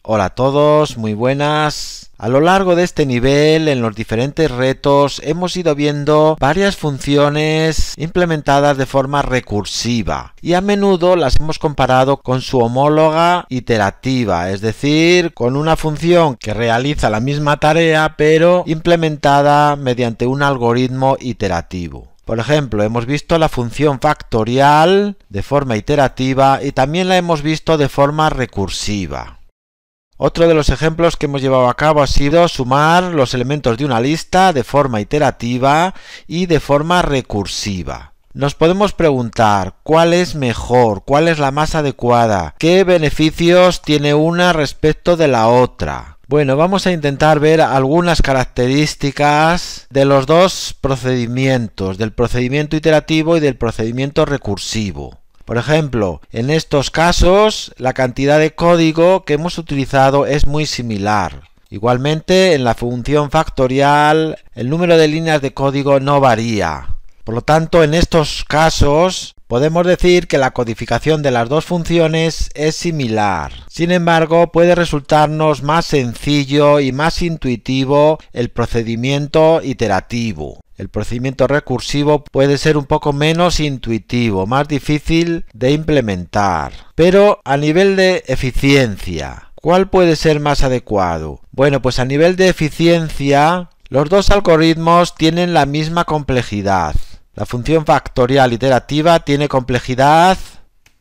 Hola a todos, muy buenas. A lo largo de este nivel, en los diferentes retos, hemos ido viendo varias funciones implementadas de forma recursiva y a menudo las hemos comparado con su homóloga iterativa, es decir, con una función que realiza la misma tarea pero implementada mediante un algoritmo iterativo. Por ejemplo, hemos visto la función factorial de forma iterativa y también la hemos visto de forma recursiva. Otro de los ejemplos que hemos llevado a cabo ha sido sumar los elementos de una lista de forma iterativa y de forma recursiva. Nos podemos preguntar cuál es mejor, cuál es la más adecuada, qué beneficios tiene una respecto de la otra. Bueno, vamos a intentar ver algunas características de los dos procedimientos, del procedimiento iterativo y del procedimiento recursivo. Por ejemplo, en estos casos, la cantidad de código que hemos utilizado es muy similar. Igualmente, en la función factorial, el número de líneas de código no varía. Por lo tanto, en estos casos, podemos decir que la codificación de las dos funciones es similar. Sin embargo, puede resultarnos más sencillo y más intuitivo el procedimiento iterativo. El procedimiento recursivo puede ser un poco menos intuitivo, más difícil de implementar. Pero a nivel de eficiencia, ¿cuál puede ser más adecuado? Bueno, pues a nivel de eficiencia, los dos algoritmos tienen la misma complejidad. La función factorial iterativa tiene complejidad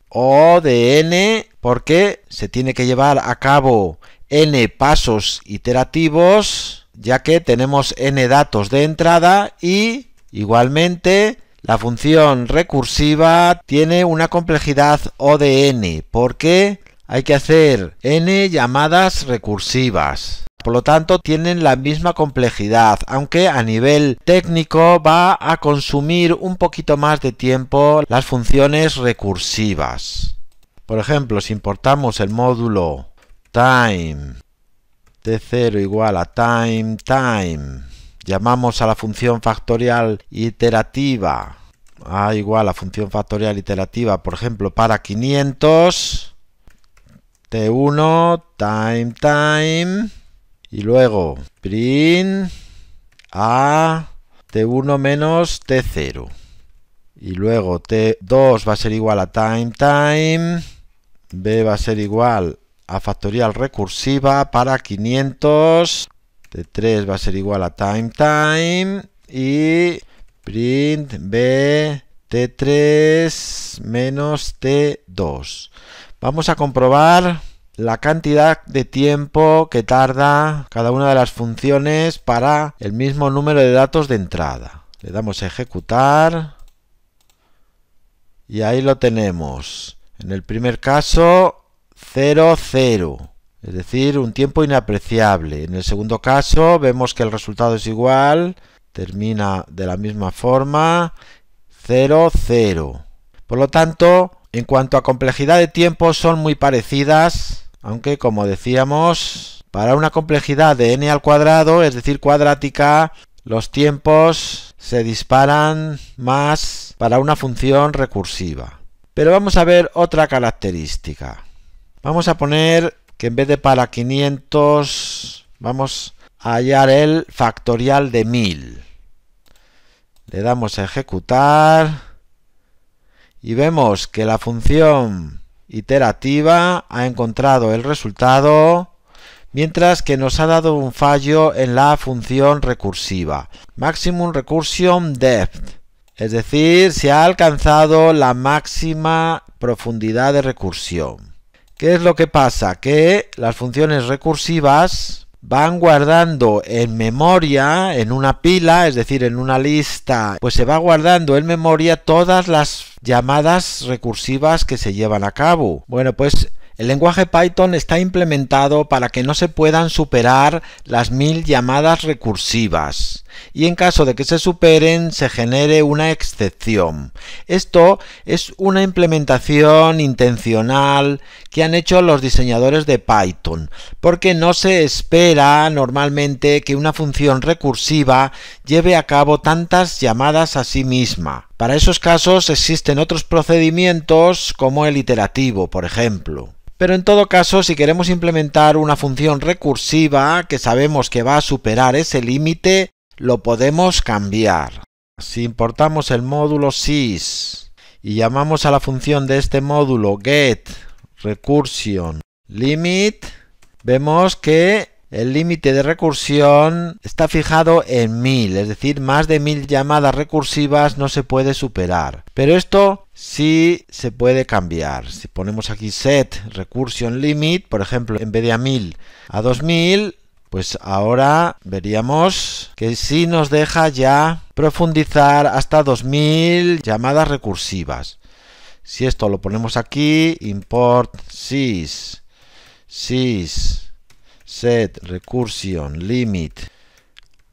O de n porque se tiene que llevar a cabo n pasos iterativos, ya que tenemos n datos de entrada, y igualmente la función recursiva tiene una complejidad O de n porque hay que hacer n llamadas recursivas. Por lo tanto, tienen la misma complejidad, aunque a nivel técnico va a consumir un poquito más de tiempo las funciones recursivas. Por ejemplo, si importamos el módulo time t0 igual a time, llamamos a la función factorial iterativa a igual a función factorial iterativa, por ejemplo, para 500, t1 time, y luego print a t1 menos t0, y luego t2 va a ser igual a time, b va a ser igual a factorial recursiva para 500, t3 va a ser igual a time y print b t3 menos t2. Vamos a comprobar la cantidad de tiempo que tarda cada una de las funciones para el mismo número de datos de entrada. Le damos a ejecutar y ahí lo tenemos. En el primer caso 0, 0, es decir, un tiempo inapreciable. En el segundo caso vemos que el resultado es igual, termina de la misma forma, 0, 0. Por lo tanto, en cuanto a complejidad de tiempo son muy parecidas, aunque como decíamos, para una complejidad de n al cuadrado, es decir, cuadrática, los tiempos se disparan más para una función recursiva. Pero vamos a ver otra característica. Vamos a poner que en vez de para 500 vamos a hallar el factorial de 1000. Le damos a ejecutar y vemos que la función iterativa ha encontrado el resultado, mientras que nos ha dado un fallo en la función recursiva. Maximum recursion depth, es decir, se ha alcanzado la máxima profundidad de recursión. ¿Qué es lo que pasa? Que las funciones recursivas van guardando en memoria, en una pila, es decir, en una lista, pues se va guardando en memoria todas las llamadas recursivas que se llevan a cabo. Bueno, pues el lenguaje Python está implementado para que no se puedan superar las 1000 llamadas recursivas. Y en caso de que se superen, se genere una excepción. Esto es una implementación intencional que han hecho los diseñadores de Python, porque no se espera normalmente que una función recursiva lleve a cabo tantas llamadas a sí misma. Para esos casos existen otros procedimientos como el iterativo, por ejemplo. Pero en todo caso, si queremos implementar una función recursiva que sabemos que va a superar ese límite, lo podemos cambiar. Si importamos el módulo sys y llamamos a la función de este módulo getRecursionLimit, vemos que el límite de recursión está fijado en 1000, es decir, más de 1000 llamadas recursivas no se puede superar. Pero esto sí se puede cambiar. Si ponemos aquí setRecursionLimit, por ejemplo, en vez de a 1000 a 2000, pues ahora veríamos que sí nos deja ya profundizar hasta 2000 llamadas recursivas. Si esto lo ponemos aquí, import sys setRecursionLimit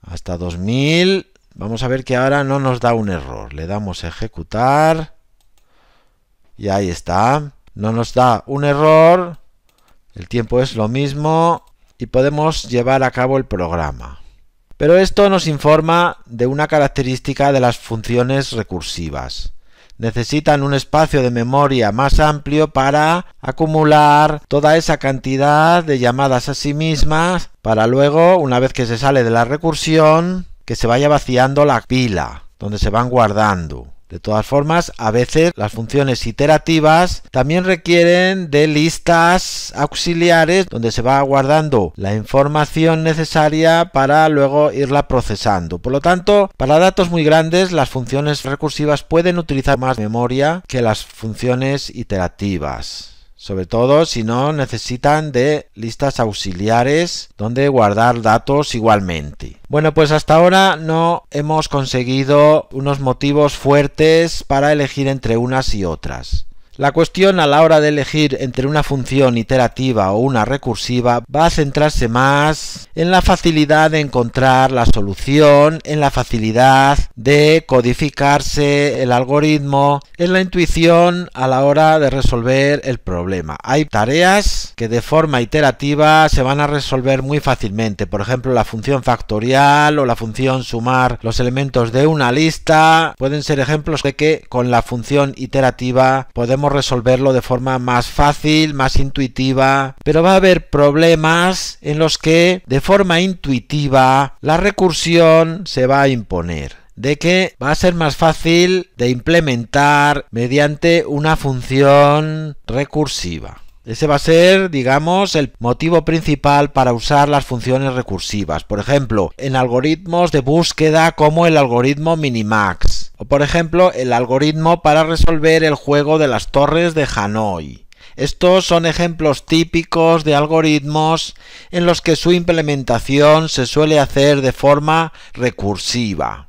hasta 2000, vamos a ver que ahora no nos da un error. Le damos a ejecutar y ahí está. No nos da un error, el tiempo es lo mismo y podemos llevar a cabo el programa. Pero esto nos informa de una característica de las funciones recursivas. Necesitan un espacio de memoria más amplio para acumular toda esa cantidad de llamadas a sí mismas para luego, una vez que se sale de la recursión, que se vaya vaciando la pila donde se van guardando. De todas formas, a veces las funciones iterativas también requieren de listas auxiliares donde se va guardando la información necesaria para luego irla procesando. Por lo tanto, para datos muy grandes, las funciones recursivas pueden utilizar más memoria que las funciones iterativas. Sobre todo si no necesitan de listas auxiliares donde guardar datos igualmente. Bueno, pues hasta ahora no hemos conseguido unos motivos fuertes para elegir entre unas y otras. La cuestión a la hora de elegir entre una función iterativa o una recursiva va a centrarse más en la facilidad de encontrar la solución, en la facilidad de codificarse el algoritmo, en la intuición a la hora de resolver el problema. Hay tareas que de forma iterativa se van a resolver muy fácilmente, por ejemplo la función factorial o la función sumar los elementos de una lista pueden ser ejemplos de que con la función iterativa podemos resolverlo de forma más fácil, más intuitiva, pero va a haber problemas en los que de forma intuitiva la recursión se va a imponer, de que va a ser más fácil de implementar mediante una función recursiva. Ese va a ser, digamos, el motivo principal para usar las funciones recursivas. Por ejemplo, en algoritmos de búsqueda como el algoritmo Minimax. O por ejemplo, el algoritmo para resolver el juego de las torres de Hanoi. Estos son ejemplos típicos de algoritmos en los que su implementación se suele hacer de forma recursiva.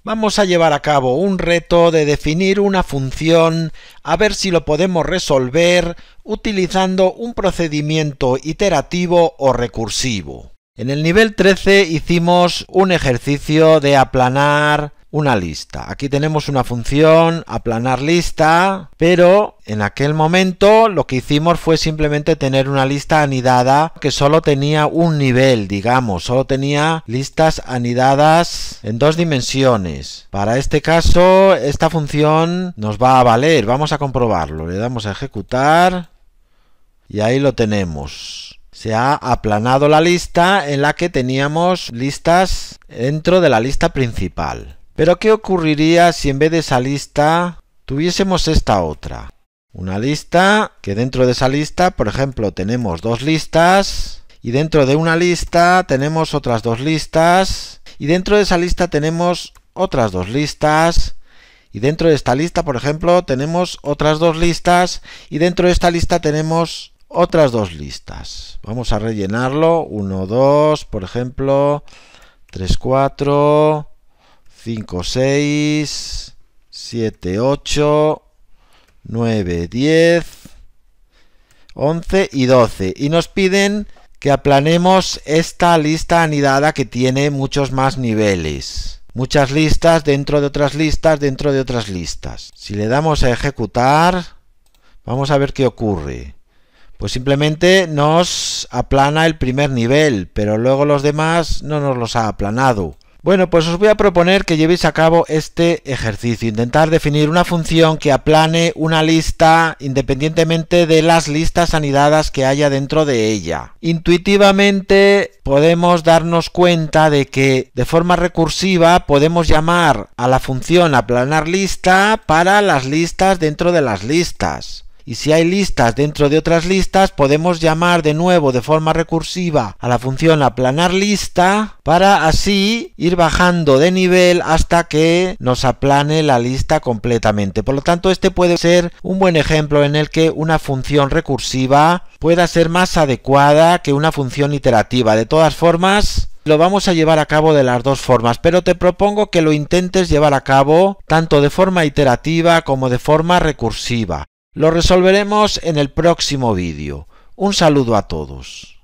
Vamos a llevar a cabo un reto de definir una función, a ver si lo podemos resolver utilizando un procedimiento iterativo o recursivo. En el nivel 13 hicimos un ejercicio de aplanar una lista. Aquí tenemos una función aplanar lista, pero en aquel momento lo que hicimos fue simplemente tener una lista anidada que solo tenía un nivel, digamos, solo tenía listas anidadas en 2 dimensiones. Para este caso, esta función nos va a valer. Vamos a comprobarlo. Le damos a ejecutar y ahí lo tenemos. Se ha aplanado la lista en la que teníamos listas dentro de la lista principal. Pero ¿qué ocurriría si en vez de esa lista tuviésemos esta otra? Una lista que dentro de esa lista, por ejemplo, tenemos 2 listas y dentro de una lista tenemos otras 2 listas y dentro de esa lista tenemos otras 2 listas y dentro de esta lista, por ejemplo, tenemos otras 2 listas y dentro de esta lista tenemos otras 2 listas. Vamos a rellenarlo. 1, 2, por ejemplo, 3, 4... 5, 6, 7, 8, 9, 10, 11 y 12. Y nos piden que aplanemos esta lista anidada que tiene muchos más niveles. Muchas listas dentro de otras listas dentro de otras listas. Si le damos a ejecutar, vamos a ver qué ocurre. Pues simplemente nos aplana el primer nivel, pero luego los demás no nos los ha aplanado. Bueno, pues os voy a proponer que llevéis a cabo este ejercicio, intentar definir una función que aplane una lista independientemente de las listas anidadas que haya dentro de ella. Intuitivamente podemos darnos cuenta de que de forma recursiva podemos llamar a la función aplanar lista para las listas dentro de las listas. Y si hay listas dentro de otras listas, podemos llamar de nuevo de forma recursiva a la función aplanar lista para así ir bajando de nivel hasta que nos aplane la lista completamente. Por lo tanto, este puede ser un buen ejemplo en el que una función recursiva pueda ser más adecuada que una función iterativa. De todas formas, lo vamos a llevar a cabo de las dos formas, pero te propongo que lo intentes llevar a cabo tanto de forma iterativa como de forma recursiva. Lo resolveremos en el próximo vídeo. Un saludo a todos.